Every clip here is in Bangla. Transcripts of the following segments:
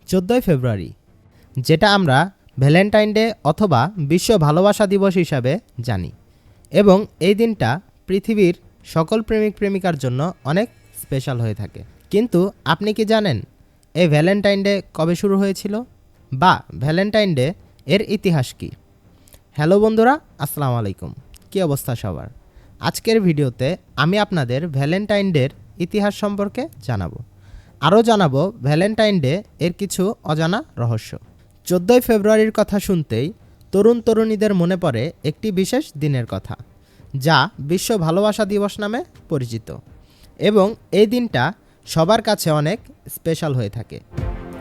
14ই ফেব্রুয়ারি, যেটা আমরা ভ্যালেন্টাইন ডে অথবা বিশ্ব ভালোবাসা দিবস হিসাবে জানি। এবং এই দিনটা পৃথিবীর সকল প্রেমিক প্রেমিকার জন্য অনেক স্পেশাল হয়ে থাকে। কিন্তু আপনি কি জানেন এই ভ্যালেন্টাইন ডে কবে শুরু হয়েছিল, বা ভ্যালেন্টাইন ডে এর ইতিহাস কী? হ্যালো বন্ধুরা, আসসালামু আলাইকুম। কী অবস্থা সবার? আজকের ভিডিওতে আমি আপনাদের ভ্যালেন্টাইন ডের ইতিহাস সম্পর্কে জানাবো। আরও জানাবো ভ্যালেন্টাইন ডে এর কিছু অজানা রহস্য। 14ই ফেব্রুয়ারির কথা শুনতেই তরুণ তরুণীদের মনে পড়ে একটি বিশেষ দিনের কথা, যা বিশ্ব ভালোবাসা দিবস নামে পরিচিত। এবং এই দিনটা সবার কাছে অনেক স্পেশাল হয়ে থাকে।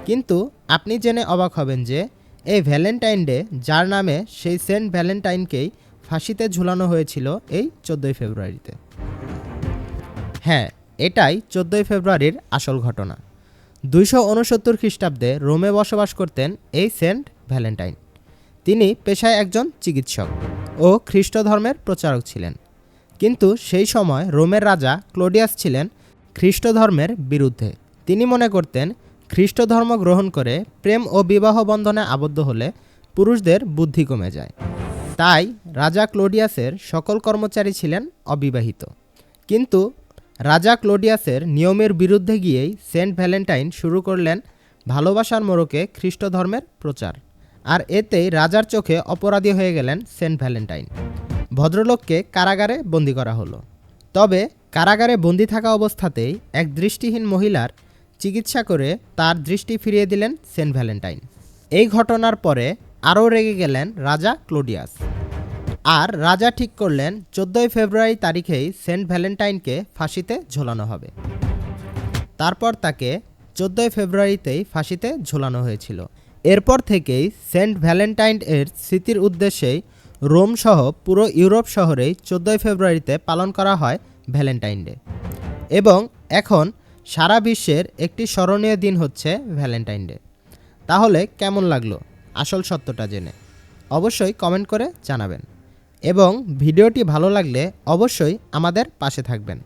কিন্তু আপনি জেনে অবাক হবেন যে এই ভ্যালেন্টাইন ডে, যার নামে সেই সেন্ট ভ্যালেন্টাইনকেই ফাঁসিতে ঝুলানো হয়েছিল এই 14ই ফেব্রুয়ারিতে। হ্যাঁ, এটাই 14ই ফেব্রুয়ারির আসল ঘটনা। 269 খ্রিস্টাব্দে রোমে বসবাস করতেন এই সেন্ট ভ্যালেন্টাইন। তিনি পেশায় একজন চিকিৎসক ও খ্রিস্ট ধর্মের প্রচারক ছিলেন। কিন্তু সেই সময় রোমের রাজা ক্লোডিয়াস ছিলেন খ্রিস্ট ধর্মের বিরুদ্ধে। তিনি মনে করতেন খ্রিস্ট ধর্ম গ্রহণ করে প্রেম ও বিবাহ বন্ধনে আবদ্ধ হলে পুরুষদের বুদ্ধি কমে যায়। তাই রাজা ক্লোডিয়াসের সকল কর্মচারী ছিলেন অবিবাহিত। কিন্তু রাজা ক্লোডিয়াসের নিয়মের বিরুদ্ধে গিয়েই সেন্ট ভ্যালেন্টাইন শুরু করলেন ভালোবাসার মোড়কে খ্রিস্ট ধর্মের প্রচার। আর এতেই রাজার চোখে অপরাধী হয়ে গেলেন সেন্ট ভ্যালেন্টাইন। ভদ্রলোককে কারাগারে বন্দি করা হলো। তবে কারাগারে বন্দি থাকা অবস্থাতেই এক দৃষ্টিহীন মহিলার চিকিৎসা করে তার দৃষ্টি ফিরিয়ে দিলেন সেন্ট ভ্যালেন্টাইন। এই ঘটনার পরে আরও রেগে গেলেন রাজা ক্লোডিয়াস। আর রাজা ঠিক করলেন 14ই ফেব্রুয়ারি তারিখেই সেন্ট ভ্যালেন্টাইনকে ফাঁসিতে ঝোলানো হবে। তারপর তাকে 14ই ফেব্রুয়ারিতেই ফাঁসিতে ঝোলানো হয়েছিল। এরপর থেকেই সেন্ট ভ্যালেন্টাইন এর স্মৃতির উদ্দেশ্যেই রোম সহ পুরো ইউরোপ শহরেই 14ই ফেব্রুয়ারিতে পালন করা হয় ভ্যালেন্টাইন ডে। এবং এখন সারা বিশ্বের একটি স্মরণীয় দিন হচ্ছে ভ্যালেন্টাইন ডে। তাহলে কেমন লাগলো আসল সত্যটা জেনে? অবশ্যই কমেন্ট করে জানাবেন। এবং ভিডিওটি ভালো লাগলে অবশ্যই আমাদের পাশে থাকবেন।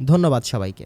ধন্যবাদ সবাইকে।